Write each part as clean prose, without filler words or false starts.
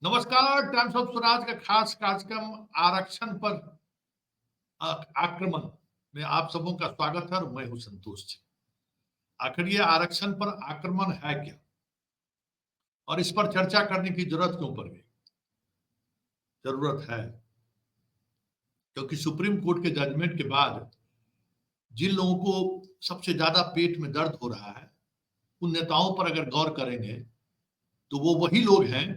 नमस्कार। Times of Swaraj का खास कार्यक्रम आरक्षण पर आक्रमण में आप सबों का स्वागत है और मैं हूं संतोष जी। आखिर ये आरक्षण पर आक्रमण है क्या और इस पर चर्चा करने की जरूरत क्यों पड़ गई? जरूरत है क्योंकि सुप्रीम कोर्ट के जजमेंट के बाद जिन लोगों को सबसे ज्यादा पेट में दर्द हो रहा है उन नेताओं पर अगर गौर करेंगे तो वो वही लोग हैं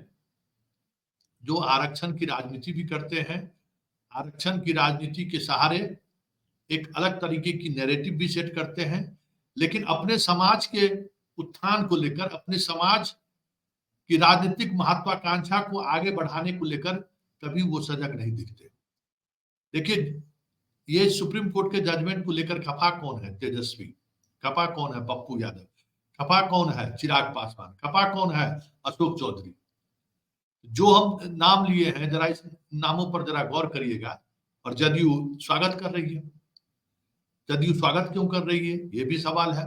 जो आरक्षण की राजनीति भी करते हैं। आरक्षण की राजनीति के सहारे एक अलग तरीके की नैरेटिव भी सेट करते हैं, लेकिन अपने समाज के उत्थान को लेकर, अपने समाज की राजनीतिक महत्वाकांक्षा को आगे बढ़ाने को लेकर कभी वो सजग नहीं दिखते। देखिए, ये सुप्रीम कोर्ट के जजमेंट को लेकर खफा कौन है? तेजस्वी। खफा कौन है? पप्पू यादव। खफा कौन है? चिराग पासवान। खफा कौन है? अशोक चौधरी। जो हम नाम लिए हैं, जरा इस नामों पर जरा गौर करिएगा। और जदयू स्वागत कर रही है। जदयू स्वागत क्यों कर रही है, ये भी सवाल है।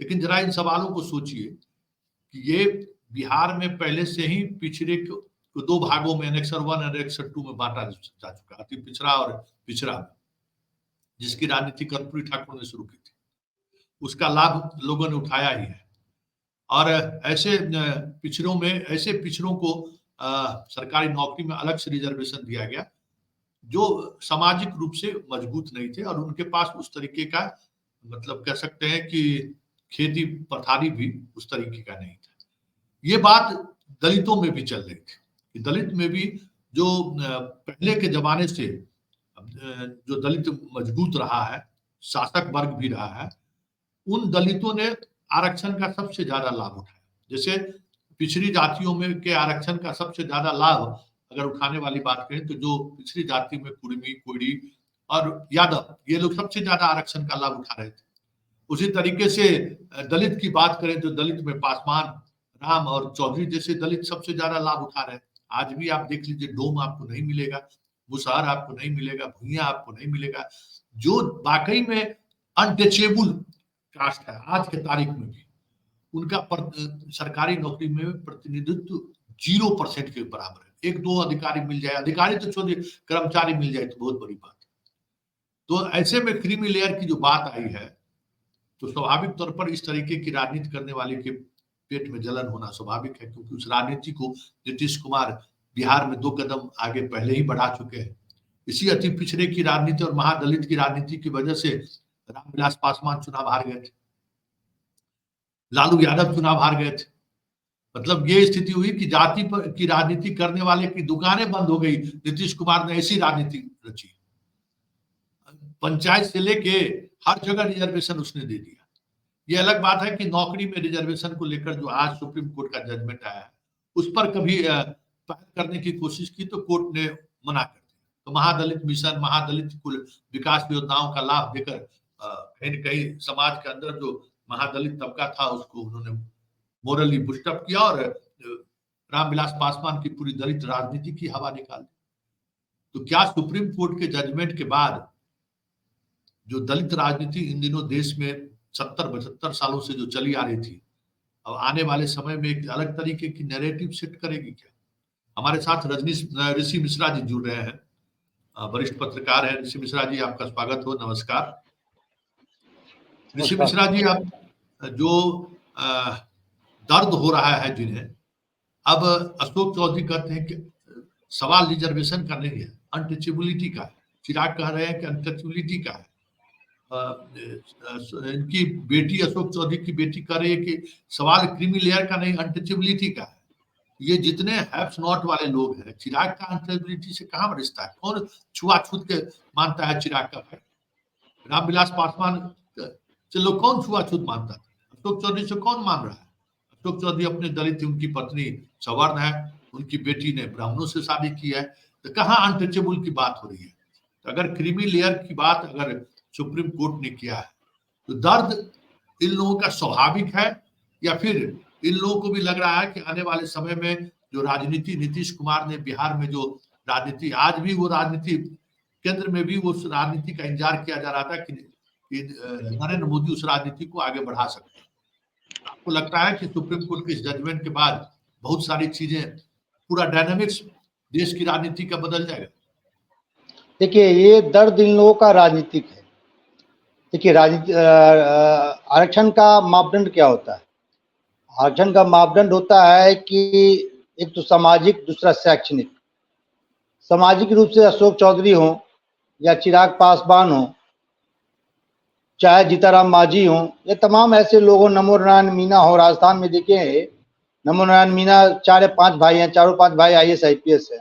लेकिन जरा इन सवालों को सोचिए कि ये बिहार में पहले से ही पिछड़े को दो भागों में, एनेक्सर 1 और एनेक्सर 2 में बांटा जा चुका, अति पिछड़ा और पिछड़ा, जिसकी राजनीति कर्पूरी ठाकुर ने शुरू की थी। उसका लाभ लोगों ने उठाया ही है। और ऐसे पिछड़ों में, ऐसे पिछड़ों को सरकारी नौकरी में अलग से रिजर्वेशन दिया गया जो सामाजिक रूप से मजबूत नहीं थे और उनके पास उस तरीके का, मतलब कह सकते हैं कि खेती पथारी भी उस तरीके का नहीं था। ये बात दलितों में भी चल रही थी कि दलित में भी जो पहले के जमाने से जो दलित मजबूत रहा है, शासक वर्ग भी रहा है, उन दलितों ने आरक्षण का सबसे ज्यादा लाभ उठाया। जैसे पिछड़ी जातियों में के आरक्षण का सबसे ज्यादा लाभ अगर उठाने वाली बात करें तो जो पिछड़ी जाति में कुर्मी, कोयरी और यादव, ये लोग सबसे ज्यादा आरक्षण का लाभ उठा रहे थे। उसी तरीके से दलित की बात करें तो दलित में पासवान, राम और चौधरी जैसे दलित सबसे ज्यादा लाभ उठा रहे हैं। आज भी आप देख लीजिए, डोम आपको नहीं मिलेगा, मुसहर आपको नहीं मिलेगा, भुइयां आपको नहीं मिलेगा, जो वाकई में अनटचेबल कास्ट है आज के तारीख में भी। उनका सरकारी नौकरी में प्रतिनिधित्व 0% के बराबर है। एक दो अधिकारी मिल जाए, अधिकारी तो छोड़िए, कर्मचारी मिल जाए तो बहुत बड़ी बात है। तो ऐसे में क्रीमी लेयर की जो बात आई है, तो स्वाभाविक तौर पर इस तरीके की राजनीति करने वाले के पेट में जलन होना स्वाभाविक है, क्योंकि उस राजनीति को नीतीश कुमार बिहार में 2 कदम आगे पहले ही बढ़ा चुके हैं। इसी अति पिछड़े की राजनीति और महादलित की राजनीति की वजह से रामविलास पासवान चुनाव हार गए थे, लालू यादव चुनाव हार गए थे। मतलब ये स्थिति हुई कि जाति पर की राजनीति करने वाले की दुकानें बंद हो गई। नीतीश कुमार ने ऐसी राजनीति रची, पंचायत से लेके हर जगह रिजर्वेशन उसने दे दिया। ये अलग बात है कि नौकरी में रिजर्वेशन को लेकर जो आज सुप्रीम कोर्ट का जजमेंट आया है, उस पर कभी पहल करने की कोशिश की तो कोर्ट ने मना कर दिया। तो महादलित मिशन, महादलित कुल विकास योजनाओं का लाभ देकर कहीं न कहीं समाज के अंदर जो महादलित तबका था उसको उन्होंने मोरली बूस्टअप किया और रामविलास पासवान की पूरी दलित राजनीति की हवा निकाल दी। तो क्या सुप्रीम कोर्ट के जजमेंट के बाद जो दलित राजनीति इन दिनों देश में 70-75 सालों से जो चली आ रही थी, अब आने वाले समय में एक अलग तरीके की नैरेटिव सेट करेगी क्या? हमारे साथ ऋषि मिश्रा जी जुड़ रहे हैं, वरिष्ठ पत्रकार हैं। ऋषि मिश्रा जी, आपका स्वागत हो। नमस्कार। ऋषि मिश्रा जी, आप जो दर्द हो रहा है जिन्हें, अब अशोक चौधरी कहते हैं कि सवाल रिजर्वेशन का नहीं है, अनटचेबिलिटी का है। चिराग कह रहे हैं कि अनटचेबिलिटी का है। इनकी बेटी, अशोक चौधरी की बेटी कह रही है कि सवाल क्रीमी लेयर का नहीं, अनटचेबिलिटी का है। ये जितने हैव्स नॉट वाले लोग हैं, चिराग का अनटचेबिलिटी से कहां रिश्ता है? कौन छुआछूत के मानता है चिराग का भाई? रामविलास पासवान से लोग कौन छुआछूत मानता था? अशोक चौधरी से कौन मान रहा है? अशोक चौधरी अपने दलित, उनकी पत्नी सवर्ण है, उनकी बेटी ने ब्राह्मणों से शादी की है, तो कहाँ अनटचेबल की बात हो रही है? तो अगर क्रीमी लेयर की बात अगर सुप्रीम कोर्ट ने किया है तो दर्द इन लोगों का स्वाभाविक है, या फिर इन लोगों को भी लग रहा है कि आने वाले समय में जो राजनीति नीतीश कुमार ने बिहार में जो राजनीति, आज भी वो राजनीति केंद्र में भी उस राजनीति का इंतजार किया जा रहा था कि नरेंद्र मोदी उस राजनीति को आगे बढ़ा सकते हैं। आपको लगता है कि सुप्रीम कोर्ट के इस जजमेंट के बाद बहुत सारी चीजें पूरा डायनामिक्स देश की राजनीति का बदल जाएगा। देखिए, ये दर्द इन लोगों का राजनीतिक है। देखिए, राजनीति आरक्षण का मापदंड क्या होता है? आरक्षण का मापदंड होता है कि एक तो सामाजिक, दूसरा शैक्षणिक। सामाजिक रूप से अशोक चौधरी हो या चिराग पासवान हो, चाहे जीताराम मांझी हो, ये तमाम ऐसे लोगों, नमो नारायण मीणा हो, राजस्थान में देखिए नमो नारायण मीणा 4 या 5 भाई हैं, चारों 5 भाई IAS IPS है।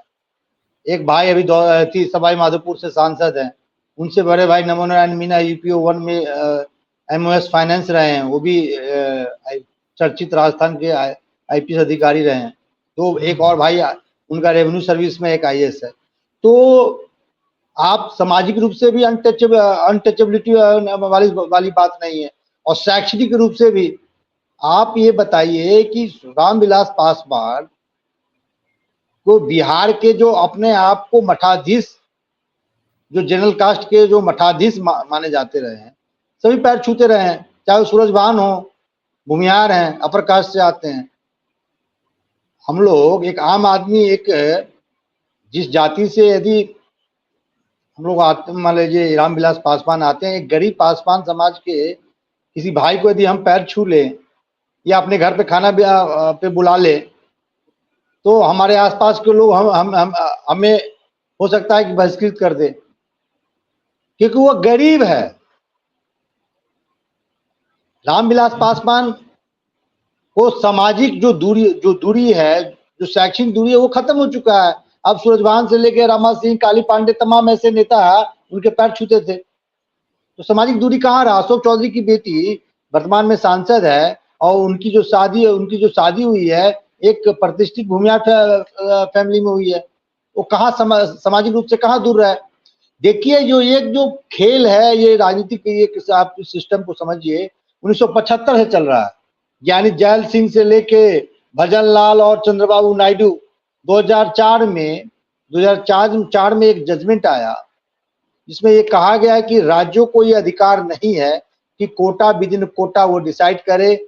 एक भाई अभी सवाई माधोपुर से सांसद हैं, उनसे बड़े भाई नमो नारायण मीणा UPO 1 में MOS फाइनेंस रहे हैं, वो भी चर्चित राजस्थान के IPS अधिकारी रहे हैं। तो एक और भाई उनका रेवेन्यू सर्विस में एक IAS है। तो आप सामाजिक रूप से भी अनटचेबिलिटी वाली बात नहीं है, और शैक्षणिक रूप से भी आप ये बताइए कि रामविलास पासवान को बिहार के जो अपने आप को मठाधीश, जो जनरल कास्ट के जो मठाधीश माने जाते रहे हैं, सभी पैर छूते रहे हैं, चाहे सूरजभान हो, भूमिहार हैं, अपर कास्ट से आते हैं। हम लोग एक आम आदमी, एक जिस जाति से यदि हम लोग आते, मान लीजिए रामविलास पासवान आते हैं, एक गरीब पासवान समाज के किसी भाई को यदि हम पैर छू लें या अपने घर पे खाना पे बुला ले, तो हमारे आसपास के लोग हमें हो सकता है कि बहिष्कृत कर दे, क्योंकि वो गरीब है। रामविलास पासवान को सामाजिक जो दूरी है, जो शैक्षणिक दूरी है, वो खत्म हो चुका है। अब सूरजभान से लेकर रामा सिंह, काली पांडे, तमाम ऐसे नेता उनके पैर छूते थे, तो सामाजिक दूरी कहाँ रहा? अशोक चौधरी की बेटी वर्तमान में सांसद है, और उनकी जो शादी हुई है एक प्रतिष्ठित भूमिहार फैमिली में हुई है, वो कहाँ सामाजिक रूप से कहाँ दूर रहा है? देखिए, जो खेल है, ये राजनीतिक आप सिस्टम को समझिए, 1975 से चल रहा है। यानी जैल सिंह से लेके भजन लाल और चंद्रबाबू नायडू 2004 में एक जजमेंट आया जिसमें ये कहा गया है कि राज्यों को ये अधिकार नहीं है कि कोटा विद इन कोटा वो डिसाइड करे,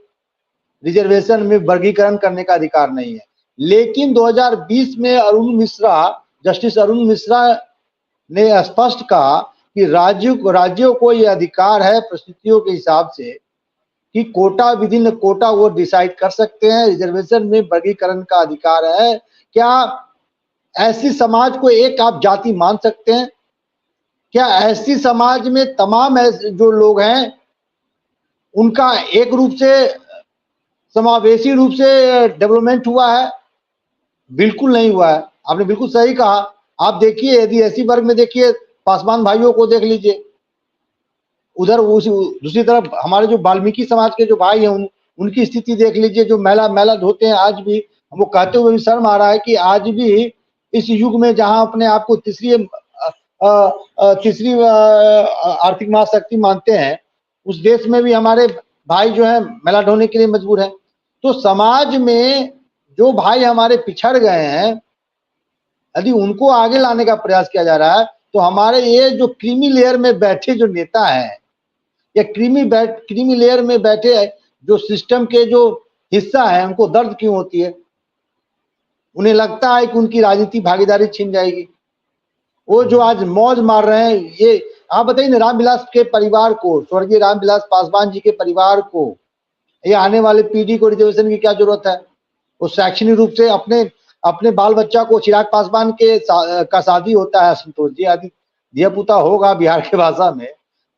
रिजर्वेशन में वर्गीकरण करने का अधिकार नहीं है। लेकिन 2020 में जस्टिस अरुण मिश्रा ने स्पष्ट कहा कि राज्यों को ये अधिकार है परिस्थितियों के हिसाब से कि कोटा विद इन कोटा वो डिसाइड कर सकते हैं, रिजर्वेशन में वर्गीकरण का अधिकार है। क्या ऐसी समाज को एक आप जाति मान सकते हैं? क्या ऐसी समाज में तमाम जो लोग हैं उनका एक रूप से समावेशी रूप से डेवलपमेंट हुआ है? बिल्कुल नहीं हुआ है। आपने बिल्कुल सही कहा। आप देखिए, यदि एससी वर्ग में देखिए, पासवान भाइयों को देख लीजिए, उधर दूसरी तरफ हमारे जो वाल्मीकि समाज के जो भाई हैं उनकी स्थिति देख लीजिए, जो मैला धोते हैं। आज भी हमको कहते हुए भी शर्म आ रहा है कि आज भी इस युग में जहां अपने आप को तीसरी आर्थिक महाशक्ति मानते हैं, उस देश में भी हमारे भाई जो है मैला ढोने के लिए मजबूर हैं। तो समाज में जो भाई हमारे पिछड़ गए हैं, यदि उनको आगे लाने का प्रयास किया जा रहा है, तो हमारे ये जो क्रीमी लेयर में बैठे जो नेता हैं, या क्रीमी लेयर में बैठे जो सिस्टम के जो हिस्सा है, उनको दर्द क्यों होती है? उन्हें लगता है कि उनकी राजनीति भागीदारी छीन जाएगी। वो जो आज मौज मार रहे हैं, ये आप बताइए ना, रामविलास के परिवार को, स्वर्गीय रामविलास पासवान जी के परिवार को, ये आने वाले पीढ़ी को रिजर्वेशन की क्या जरूरत है? वो शैक्षणिक रूप से अपने बाल बच्चा को, चिराग पासवान के का शादी होता है, संतोष जी आदि दिया पुता होगा बिहार के भाषा में,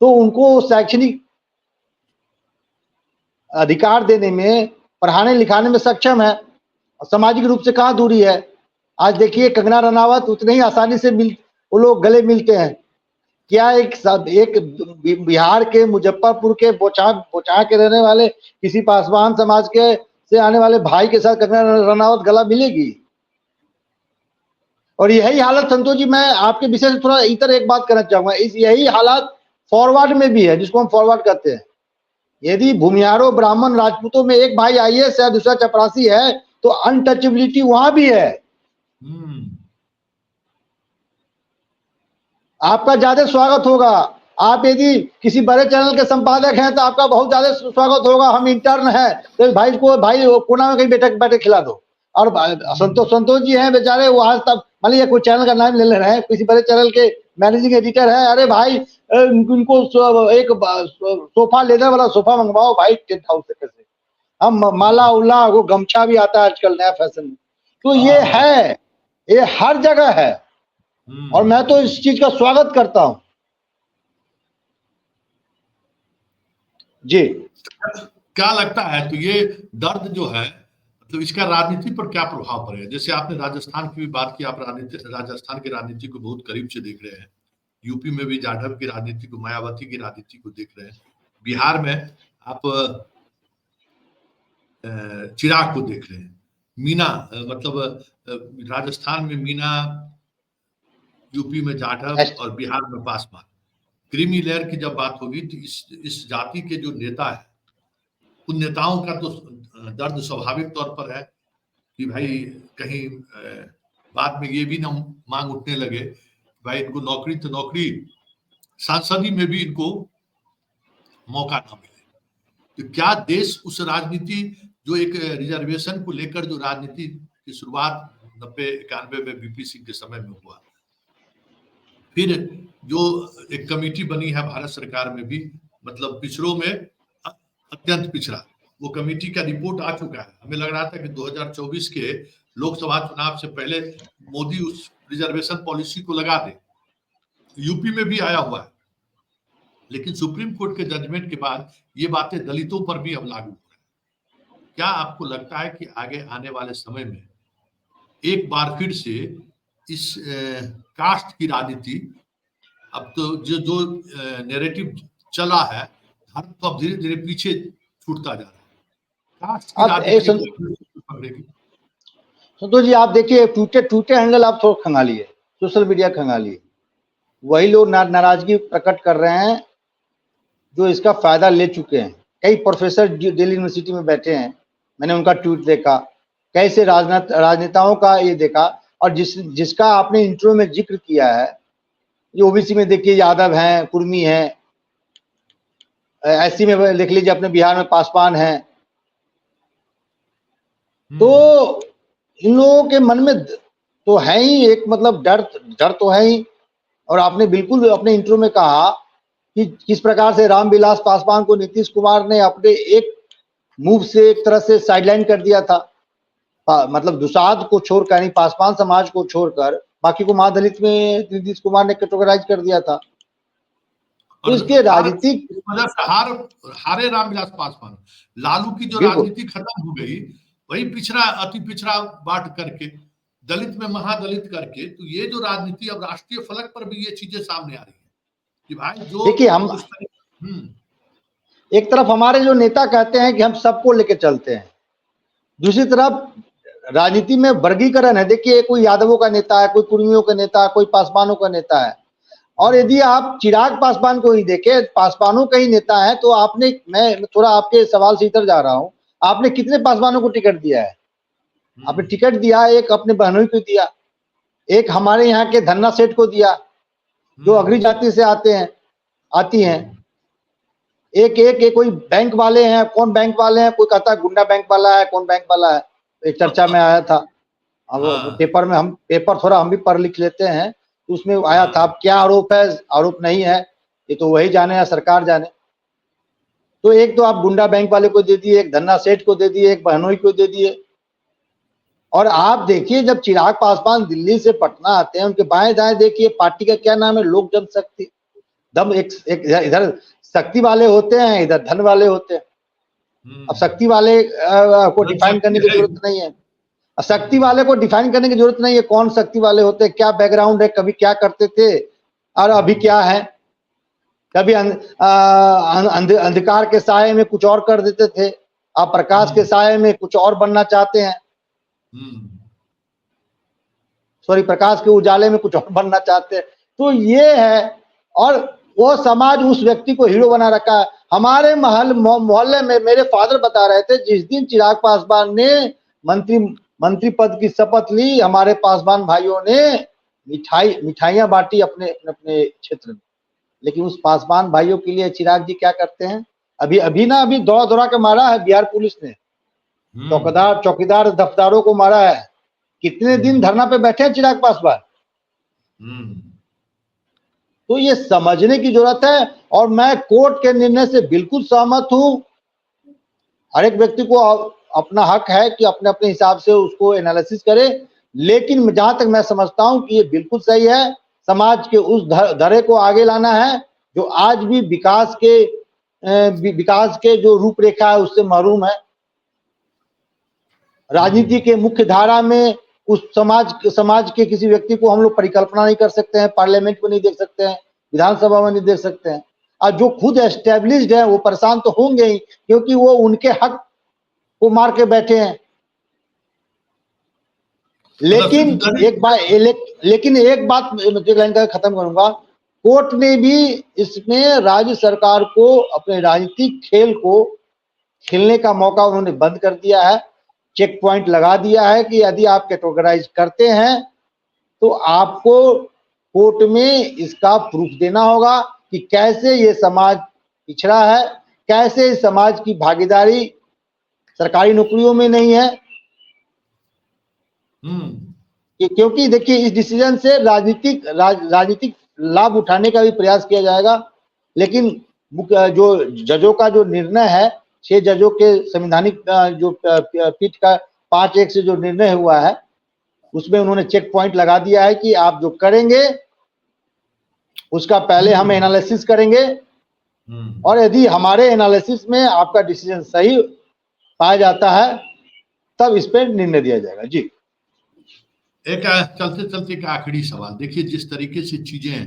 तो उनको शैक्षणिक अधिकार देने में, पढ़ाने लिखाने में सक्षम है। सामाजिक रूप से कहाँ दूरी है? आज देखिए, कंगना रनावत उतने ही आसानी से वो लोग गले मिलते हैं। क्या एक बिहार के मुजफ्फरपुर के बोचा के रहने वाले किसी पासवान समाज के से आने वाले भाई के साथ कंगना रनावत गला मिलेगी? और यही हालत, संतोष जी, मैं आपके विषय से थोड़ा इतर एक बात करना चाहूंगा, यही हालत फॉरवर्ड में भी है, जिसको हम फॉरवर्ड कहते हैं। यदि भूमिहारों, ब्राह्मण, राजपूतों में एक भाई IAS है, दूसरा चपरासी है, तो अनटचेबिलिटी वहां भी है। आपका ज्यादा स्वागत होगा। आप यदि किसी बड़े चैनल के संपादक हैं तो आपका बहुत ज्यादा स्वागत होगा। हम इंटर्न हैं, तो भाई कोना में कहीं बैठे खिला दो। और संतोष जी हैं बेचारे, वो आज तक मान लीजिए कोई चैनल का नाम ले रहे हैं, किसी बड़े चैनल के मैनेजिंग एडिटर है, अरे भाई उनको एक सोफा, लेदर वाला सोफा मंगवाओ भाई 10,000 से कैसे, हम माला उल्ला वो गमछा भी आता है आजकल नया फैशन में। तो ये है, ये हर जगह है और मैं तो इस चीज का स्वागत करता हूं जी। क्या लगता है तो ये दर्द जो है मतलब इसका राजनीति पर क्या प्रभाव पड़ेगा? जैसे आपने राजस्थान की भी बात की, आप राजस्थान की राजनीति को बहुत करीब से देख रहे हैं, यूपी में भी जाधव की राजनीति को, मायावती की राजनीति को देख रहे हैं, बिहार में आप चिराग को देख रहे हैं, मीना मतलब राजस्थान में मीना, यूपी में जाधव और बिहार में पासवान। क्रीमी लेयर की जब बात होगी तो इस जाति के जो नेता है उन नेताओं का तो दर्द स्वाभाविक तौर पर है कि भाई कहीं बाद में ये भी ना मांग उठने लगे भाई इनको नौकरी तो नौकरी, सांसदी में भी इनको मौका ना मिले। तो क्या देश उस राजनीति जो एक रिजर्वेशन को लेकर जो राजनीति की शुरुआत 90-91 में बीपी सिंह के समय में हुआ, फिर जो एक कमेटी बनी है भारत सरकार में भी, मतलब पिछड़ों में अत्यंत पिछड़ा, वो कमेटी का रिपोर्ट आ चुका है। हमें लग रहा था कि 2024 के लोकसभा चुनाव से पहले मोदी उस रिजर्वेशन पॉलिसी को लगा दे। यूपी में भी आया हुआ है, लेकिन सुप्रीम कोर्ट के जजमेंट के बाद ये बातें दलितों पर भी अब लागू हो रही है। क्या आपको लगता है कि आगे आने वाले समय में एक बार फिर से इस कास्ट की राजनीति, अब तो जो नैरेटिव चला है भारत तो अब धीरे धीरे पीछे छूटता जा रहा है, कास्ट की राजनीति पकड़ेगी? संतोष जी आप देखिए, ट्विटर हैंडल आप थोड़ा खंगालिए, सोशल मीडिया खंगालिए, वही लोग नाराजगी प्रकट कर रहे हैं जो इसका फायदा ले चुके हैं। कई प्रोफेसर दिल्ली यूनिवर्सिटी में बैठे हैं, मैंने उनका ट्वीट देखा, कैसे राजनेताओं का ये देखा, और जिसका आपने इंट्रो में जिक्र किया है, ये ओबीसी में देखिए यादव हैं, कुर्मी हैं, एससी में देख लीजिए अपने बिहार में पासवान हैं। तो इन लोगों के मन में तो है ही एक मतलब डर तो है ही। और आपने बिल्कुल अपने इंट्रो में कहा कि किस प्रकार से रामविलास पासवान को नीतीश कुमार ने अपने एक मूव से एक तरह से साइडलाइन कर दिया था, मतलब दुसाध को छोड़कर, यानी पासवान समाज को छोड़कर बाकी को महादलित में नीतीश कुमार ने कैटेगराइज कर दिया था। तो इसके राजनीतिक हारे रामविलास पासवान, लालू की जो राजनीति खत्म हो गई, वही पिछड़ा अति पिछड़ा बांट करके दलित में महादलित करके, तो ये जो राजनीति अब राष्ट्रीय फलक पर भी ये चीजें सामने आ रही है कि भाई जो देखिए हम एक तरफ हमारे जो नेता कहते हैं कि हम सबको लेके चलते हैं, दूसरी तरफ राजनीति में वर्गीकरण है। देखिए कोई यादवों का नेता है, कोई कुर्मियों का नेता है, कोई पासवानों का नेता है। और यदि आप चिराग पासवान को ही देखें, पासवानों का ही नेता है, तो आपने, मैं थोड़ा आपके सवाल से इधर जा रहा हूं, आपने कितने पासवानों को टिकट दिया है? आपने टिकट दिया, एक अपने बहनोई को दिया, एक हमारे यहाँ के धन्ना सेठ को दिया जो अग्री जाति से आती हैं, एक कोई बैंक वाले हैं, कौन बैंक वाले हैं, कोई कहता है गुंडा बैंक वाला है, कौन बैंक वाला है, एक चर्चा में आया था। अब पेपर में हम पेपर थोड़ा हम भी पढ़ लिख लेते हैं, तो उसमें आया था। अब क्या आरोप है, आरोप नहीं है, ये तो वही जाने या सरकार जाने। तो एक तो आप गुंडा बैंक वाले को दे दिए, एक धन्ना सेठ को दे दिए, एक बहनोई को दे दिए। और आप देखिए जब चिराग पासवान दिल्ली से पटना आते हैं, उनके बाएं दाएं देखिए पार्टी का क्या नाम है, लोक जनशक्ति। दम एक इधर शक्ति वाले होते हैं, इधर धन वाले होते हैं। अब शक्ति वाले को डिफाइन करने की जरूरत नहीं है, शक्ति वाले को डिफाइन करने की जरूरत नहीं है, कौन शक्ति वाले होते हैं, क्या बैकग्राउंड है, कभी क्या करते थे और अभी क्या है। कभी अंधकार के साये में कुछ और कर देते थे, आप प्रकाश के साये में कुछ और बनना चाहते हैं, सॉरी प्रकाश के उजाले में कुछ और बनना चाहते हैं। तो ये है, और वो समाज उस व्यक्ति को हीरो बना रखा है। हमारे मोहल्ले में मेरे फादर बता रहे थे, जिस दिन चिराग पासवान ने मंत्री पद की शपथ ली, हमारे पासवान भाइयों ने मिठाइयां बांटी अपने क्षेत्र में। लेकिन उस पासवान भाइयों के लिए चिराग जी क्या करते हैं, अभी दौड़ा के मारा है बिहार पुलिस ने। चौकीदार दफ्तारों को मारा है। कितने दिन धरना पे बैठे हैं चिराग पासवान। तो ये समझने की जरूरत है। और मैं कोर्ट के निर्णय से बिल्कुल सहमत हूं। हर एक व्यक्ति को अपना हक है कि अपने अपने हिसाब से उसको एनालिसिस करे, लेकिन जहां तक मैं समझता हूं कि ये बिल्कुल सही है। समाज के उस धरे को आगे लाना है जो आज भी विकास के जो रूपरेखा है उससे महरूम है। राजनीति के मुख्य धारा में उस समाज के किसी व्यक्ति को हम लोग परिकल्पना नहीं कर सकते हैं, पार्लियामेंट में नहीं देख सकते हैं, विधानसभा में नहीं देख सकते हैं। और जो खुद एस्टेब्लिश्ड है वो परेशान तो होंगे ही, क्योंकि वो उनके हक को मार के बैठे हैं। लेकिन एक बात लाइन का खत्म करूंगा। कोर्ट ने भी इसमें राज्य सरकार को अपने राजनीतिक खेल को खेलने का मौका उन्होंने बंद कर दिया है। चेक पॉइंट लगा दिया है कि यदि आप कैटेगराइज करते हैं तो आपको कोर्ट में इसका प्रूफ देना होगा कि कैसे ये समाज पिछड़ा है, कैसे इस समाज की भागीदारी सरकारी नौकरियों में नहीं है। क्योंकि देखिए इस डिसीजन से राजनीतिक लाभ उठाने का भी प्रयास किया जाएगा। लेकिन जो जजों का जो निर्णय है, 6 जजों के संवैधानिक जो पीठ का 5-1 से जो निर्णय हुआ है, उसमें उन्होंने चेक पॉइंट लगा दिया है कि आप जो करेंगे उसका पहले हम एनालिसिस करेंगे, और यदि हमारे एनालिसिस में आपका डिसीजन सही पाया जाता है तब इस पर निर्णय दिया जाएगा। जी, एक चलते चलते एक आखिरी सवाल। देखिए जिस तरीके से चीजें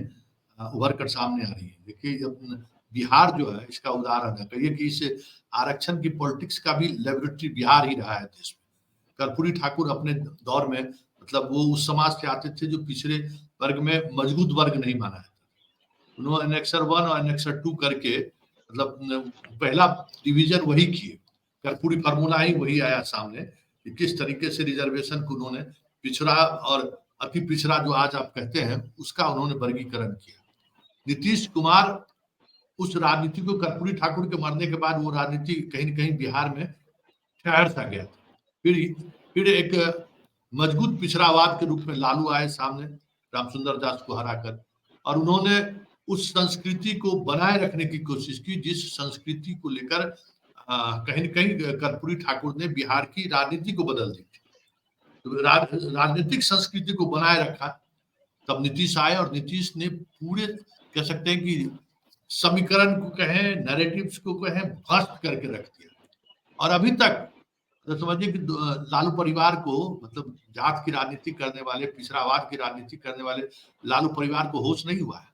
उभर कर सामने आ रही है, देखिए बिहार जो है इसका उदाहरण है। कहिए कि इस आरक्षण की पॉलिटिक्स का भी लेबोरेटरी बिहार ही रहा है देश में। कर्पूरी ठाकुर अपने दौर में मतलब वो उस समाज से आते थे जो पिछड़े वर्ग में मजबूत वर्ग नहीं माना है। उन्होंने एनेक्सर 1 और एनेक्सर 2 करके मतलब पहला डिवीजन वही किए। कर्पूरी फार्मूला ही वही आया सामने कि किस तरीके से रिजर्वेशन को उन्होंने पिछड़ा और अति पिछड़ा जो आज आप कहते हैं उसका उन्होंने वर्गीकरण किया। नीतीश कुमार उस राजनीति को कर्पूरी ठाकुर के मरने के बाद वो राजनीति कहीं न कहीं बिहार में ठहर सा गया था। फिर एक मजबूत पिछड़ावाद के रूप में लालू आए सामने रामसुंदर दास को हराकर, और उन्होंने उस संस्कृति को बनाए रखने की कोशिश की जिस संस्कृति को लेकर कहीं न कहीं कर्पूरी ठाकुर ने बिहार की राजनीति को बदल दी थी। तो राजनीतिक संस्कृति को बनाए रखा, तब नीतीश आए और नीतीश ने पूरे कह सकते हैं कि समीकरण को कहें, नैरेटिव्स को कहें, ध्वस्त करके रख दिया। और अभी तक तो समझिए कि लालू परिवार को मतलब जात की राजनीति करने वाले, पिछड़ावाद की राजनीति करने वाले लालू परिवार को होश नहीं हुआ है।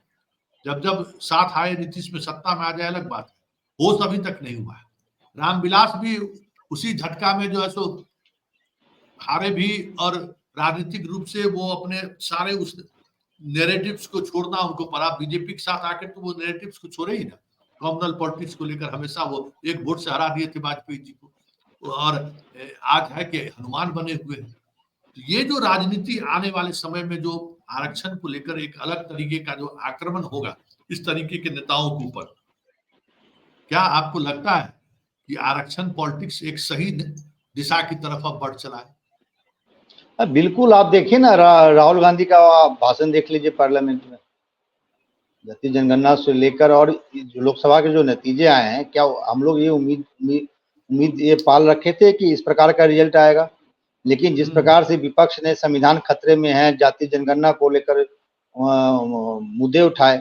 जब साथ आए नीतीश में सत्ता में आ जाए अलग बात है, होश अभी तक नहीं हुआ है। रामविलास भी उसी झटका में जो है सो हारे भी, और राजनीतिक रूप से वो अपने सारे उस नैरेटिव्स को छोड़ना उनको पड़ा। बीजेपी के साथ आकर तो वो नैरेटिव्स को छोड़े ही ना। कॉमनल पॉलिटिक्स को लेकर हमेशा वो एक वोट से हरा दिए थे वाजपेयी जी को, और आज है कि हनुमान बने हुए हैं। तो ये जो राजनीति आने वाले समय में जो आरक्षण को लेकर एक अलग तरीके का जो आक्रमण होगा इस तरीके के नेताओं के ऊपर, क्या आपको लगता है कि आरक्षण पॉलिटिक्स एक सही दिशा की तरफ अब बढ़ चला है? बिल्कुल। आप देखिए ना राहुल गांधी का भाषण देख लीजिए पार्लियामेंट में, जाति जनगणना से लेकर और लोकसभा के जो नतीजे आए हैं, क्या हम लोग ये उम्मीद ये पाल रखे थे कि इस प्रकार का रिजल्ट आएगा? लेकिन जिस प्रकार से विपक्ष ने संविधान खतरे में है, जाति जनगणना को लेकर मुद्दे उठाए,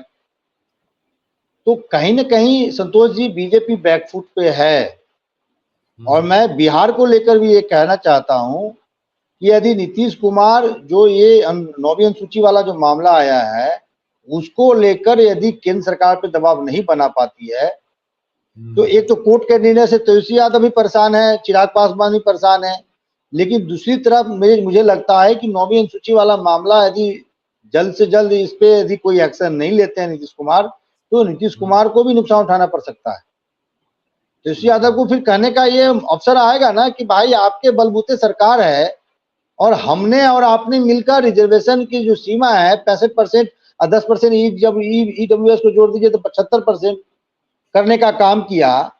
तो कहीं न कहीं संतोष जी बीजेपी बैकफुट पे है। और मैं बिहार को लेकर भी ये कहना चाहता हूं कि यदि नीतीश कुमार जो ये 9वीं अनुसूची वाला जो मामला आया है उसको लेकर यदि केंद्र सरकार पे दबाव नहीं बना पाती है, तो एक तो कोर्ट के निर्णय से तेजस्वी यादव भी परेशान है, चिराग पासवान भी परेशान है। लेकिन दूसरी तरफ मुझे लगता है कि 9वीं अनुसूची वाला मामला यदि जल्द से जल्द इस पे यदि कोई एक्शन नहीं लेते हैं नीतीश कुमार, तो नीतीश कुमार को भी नुकसान उठाना पड़ सकता है। तेजस्वी यादव को फिर कहने का ये अवसर आएगा ना कि भाई आपके बलबूते सरकार है और हमने और आपने मिलकर रिजर्वेशन की जो सीमा है 65% और 10% जब ईडब्ल्यूएस को जोड़ दीजिए तो 75% करने का काम किया,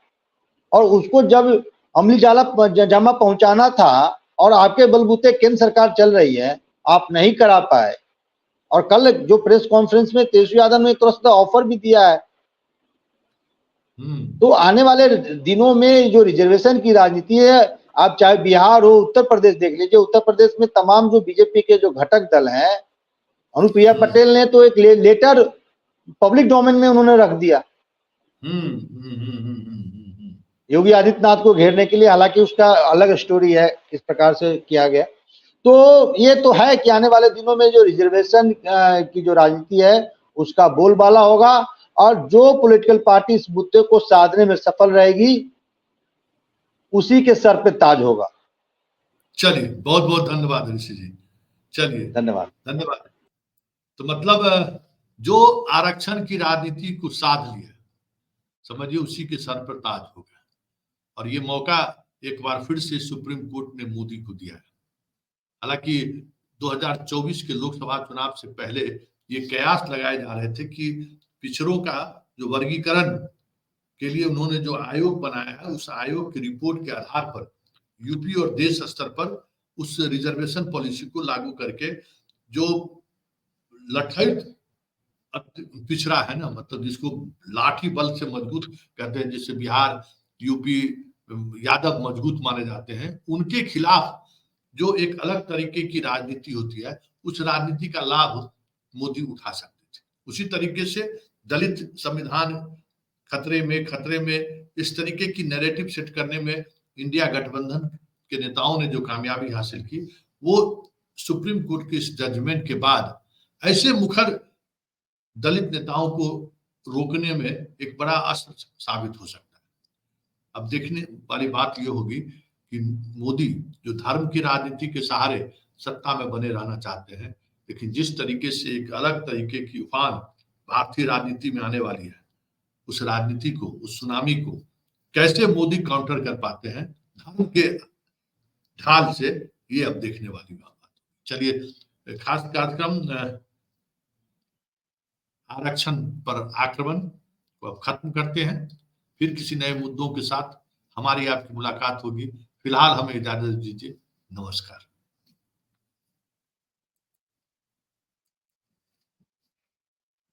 और उसको जब अमली जामा पहुंचाना था और आपके बलबूते केंद्र सरकार चल रही है, आप नहीं करा पाए। और कल जो प्रेस कॉन्फ्रेंस में तेजस्वी यादव ने तुरंत ऑफर भी दिया है। तो आने वाले दिनों में जो रिजर्वेशन की राजनीति है, आप चाहे बिहार हो, उत्तर प्रदेश देख लीजिए, उत्तर प्रदेश में तमाम जो बीजेपी के जो घटक दल हैं, अनुप्रिया पटेल ने तो एक लेटर पब्लिक डोमेन में उन्होंने रख दिया योगी आदित्यनाथ को घेरने के लिए। हालांकि उसका अलग स्टोरी है किस प्रकार से किया गया। तो ये तो है कि आने वाले दिनों में जो रिजर्वेशन की जो राजनीति है उसका बोलबाला होगा, और जो पॉलिटिकल पार्टी इस मुद्दे को साधने में सफल रहेगी उसी के सर पे ताज होगा। चलिए, बहुत बहुत धन्यवाद ऋषि जी। चलिए, धन्यवाद। धन्यवाद। तो मतलब जो आरक्षण की राजनीति को साध लिया, समझिए उसी के सर पर ताज हो गया। और ये मौका एक बार फिर से सुप्रीम कोर्ट ने मोदी को दिया है। हालांकि 2024 के लोकसभा चुनाव से पहले ये कयास लगाए जा रहे थे कि पिछड़ों का जो वर्गीकरण के लिए उन्होंने जो आयोग बनाया है, उस आयोग की रिपोर्ट के आधार पर यूपी और देश स्तर पर उस रिजर्वेशन पॉलिसी को लागू करके जो लठैत पिछड़ा है ना, मतलब जिसको लाठी बल से मजबूत कहते हैं, जैसे बिहार, यूपी, यादव मजबूत माने जाते हैं, उनके खिलाफ जो एक अलग तरीके की राजनीति होती है, उस राजनीति का लाभ मोदी उठा सकते थे। उसी तरीके से दलित संविधान खतरे में इस तरीके की नैरेटिव सेट करने में इंडिया गठबंधन के नेताओं ने जो कामयाबी हासिल की, वो सुप्रीम कोर्ट के इस जजमेंट के बाद ऐसे मुखर दलित नेताओं को रोकने में एक बड़ा अस्त्र साबित हो सकता है। अब देखने वाली बात यह होगी कि मोदी जो धर्म की राजनीति के सहारे सत्ता में बने रहना चाहते हैं, लेकिन जिस तरीके से एक अलग तरीके की उफान भारतीय राजनीति में आने वाली है, उस राजनीति को, उस सुनामी को कैसे मोदी काउंटर कर पाते हैं धर्म के ढाल से, ये अब देखने वाली बात। चलिए, खास कार्यक्रम आरक्षण पर आक्रमण को अब खत्म करते हैं। फिर किसी नए मुद्दों के साथ हमारी आपकी मुलाकात होगी। फिलहाल हमें इजाजत दीजिए। नमस्कार।